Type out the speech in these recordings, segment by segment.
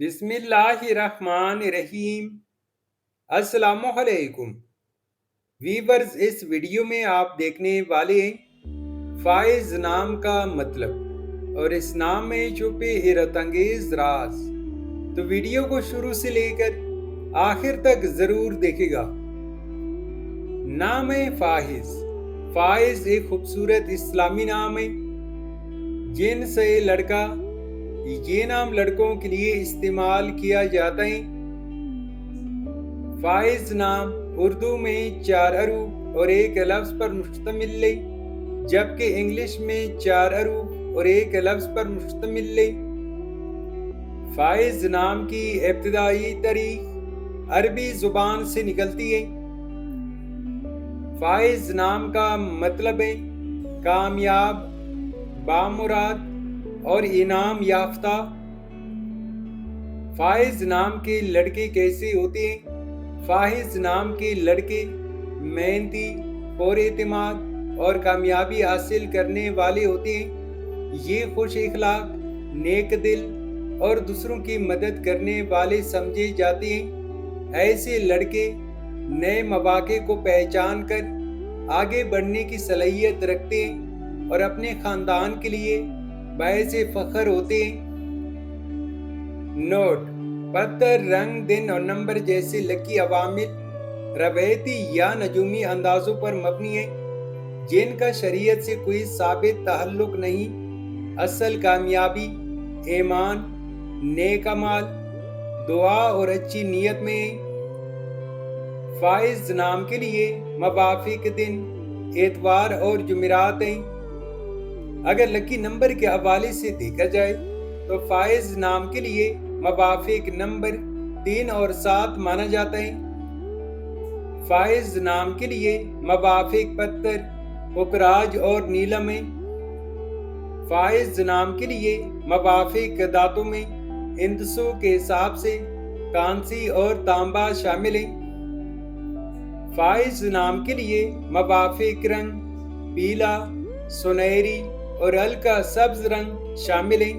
بسم اللہ الرحمن الرحیم۔ السلام علیکم ویورز، اس ویڈیو میں آپ دیکھنے والے ہیں فائز نام کا مطلب اور اس نام میں چھپے حیرت انگیز راز۔ تو ویڈیو کو شروع سے لے کر آخر تک ضرور دیکھے گا۔ نام ہے فائز۔ فائز ایک خوبصورت اسلامی نام ہے۔ جن سے لڑکا، یہ نام لڑکوں کے لیے استعمال کیا جاتا ہے۔ فائز نام اردو میں 4 حروف اور 1 لفظ پر مشتمل ہے، جبکہ انگلش میں 4 حروف اور 1 لفظ پر مشتمل ہے۔ فائز نام کی ابتدائی تاریخ عربی زبان سے نکلتی ہے۔ فائز نام کا مطلب ہے کامیاب، بامراد اور انعام یافتہ۔ فائز نام کے لڑکے کیسے ہوتے ہیں؟ فائز نام کے لڑکے محنتی، پر اعتماد اور کامیابی حاصل کرنے والے ہوتے ہیں۔ یہ خوش اخلاق، نیک دل اور دوسروں کی مدد کرنے والے سمجھے جاتے ہیں۔ ایسے لڑکے نئے مواقع کو پہچان کر آگے بڑھنے کی صلاحیت رکھتے ہیں اور اپنے خاندان کے لیے باعث فخر ہوتے ہیں۔ نوٹ: پتھر، رنگ، دن اور نمبر جیسے لکی عوامل روایتی یا نجومی اندازوں پر مبنی ہیں، جن کا شریعت سے کوئی ثابت تعلق نہیں۔ اصل کامیابی ایمان، نیک اعمال، دعا اور اچھی نیت میں ہے۔ فائز نام کے لیے موافق دن اتوار اور جمعرات ہیں۔ اگر لکی نمبر کے حوالے سے دیکھا جائے تو فائز نام کے لیے موافق نمبر 3 اور 7 مانا جاتا ہے۔ فائز نام کے لیے موافق پتھر پکراج اور نیلم ہے۔ فائز نام کے لیے موافق دھاتوں میں ہندسوں کے حساب سے کانسی اور تانبا شامل ہیں۔ فائز نام کے لیے موافق رنگ پیلا، سنہری اور ہلکا سبز رنگ شامل ہیں۔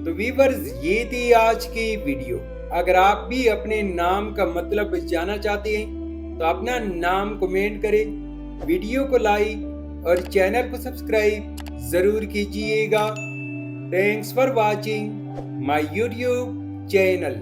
تو ویورز، یہ تھی آج کی ویڈیو۔ اگر آپ بھی اپنے نام کا مطلب جاننا چاہتے ہیں تو اپنا نام کمنٹ کریں، ویڈیو کو لائک اور چینل کو سبسکرائب ضرور کیجیے گا۔ Thanks for watching my YouTube channel.